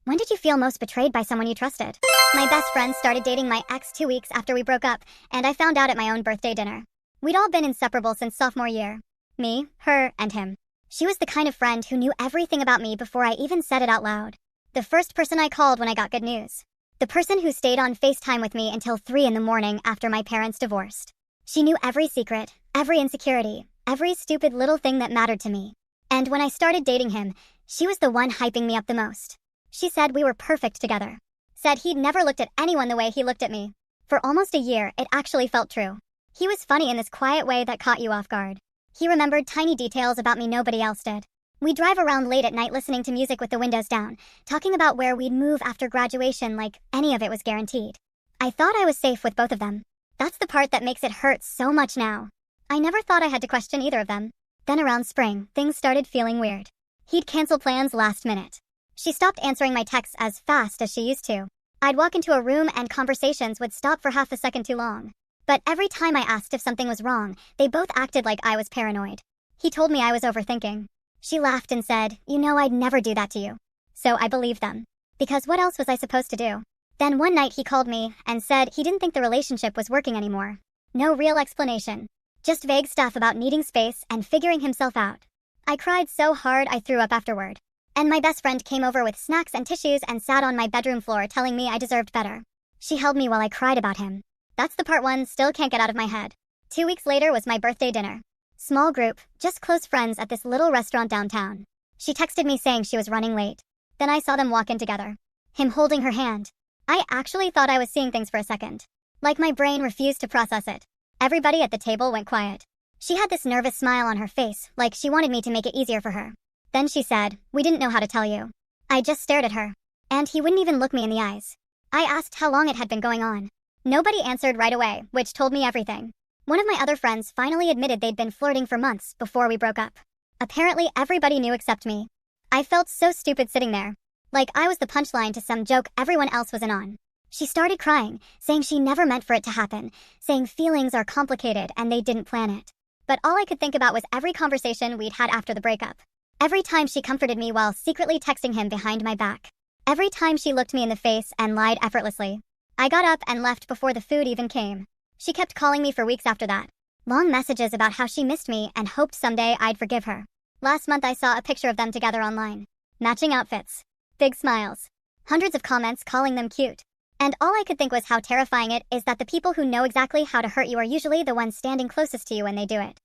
When did you feel most betrayed by someone you trusted? My best friend started dating my ex 2 weeks after we broke up, and I found out at my own birthday dinner. We'd all been inseparable since sophomore year. Me, her, and him. She was the kind of friend who knew everything about me before I even said it out loud. The first person I called when I got good news. The person who stayed on FaceTime with me until 3 in the morning after my parents divorced. She knew every secret, every insecurity, every stupid little thing that mattered to me. And when I started dating him, she was the one hyping me up the most. She said we were perfect together. Said he'd never looked at anyone the way he looked at me. For almost a year, it actually felt true. He was funny in this quiet way that caught you off guard. He remembered tiny details about me nobody else did. We'd drive around late at night listening to music with the windows down, talking about where we'd move after graduation like any of it was guaranteed. I thought I was safe with both of them. That's the part that makes it hurt so much now. I never thought I had to question either of them. Then around spring, things started feeling weird. He'd cancel plans last minute. She stopped answering my texts as fast as she used to. I'd walk into a room and conversations would stop for half a second too long. But every time I asked if something was wrong, they both acted like I was paranoid. He told me I was overthinking. She laughed and said, "You know I'd never do that to you." So I believed them. Because what else was I supposed to do? Then one night he called me and said he didn't think the relationship was working anymore. No real explanation. Just vague stuff about needing space and figuring himself out. I cried so hard I threw up afterward. And my best friend came over with snacks and tissues and sat on my bedroom floor telling me I deserved better. She held me while I cried about him. That's the part one still can't get out of my head. 2 weeks later was my birthday dinner. Small group, just close friends at this little restaurant downtown. She texted me saying she was running late. Then I saw them walk in together. Him holding her hand. I actually thought I was seeing things for a second. Like my brain refused to process it. Everybody at the table went quiet. She had this nervous smile on her face, like she wanted me to make it easier for her. Then she said, "We didn't know how to tell you." I just stared at her. And he wouldn't even look me in the eyes. I asked how long it had been going on. Nobody answered right away, which told me everything. One of my other friends finally admitted they'd been flirting for months before we broke up. Apparently everybody knew except me. I felt so stupid sitting there. Like I was the punchline to some joke everyone else was in on. She started crying, saying she never meant for it to happen, saying feelings are complicated and they didn't plan it. But all I could think about was every conversation we'd had after the breakup. Every time she comforted me while secretly texting him behind my back. Every time she looked me in the face and lied effortlessly. I got up and left before the food even came. She kept calling me for weeks after that. Long messages about how she missed me and hoped someday I'd forgive her. Last month I saw a picture of them together online. Matching outfits. Big smiles. Hundreds of comments calling them cute. And all I could think was how terrifying it is that the people who know exactly how to hurt you are usually the ones standing closest to you when they do it.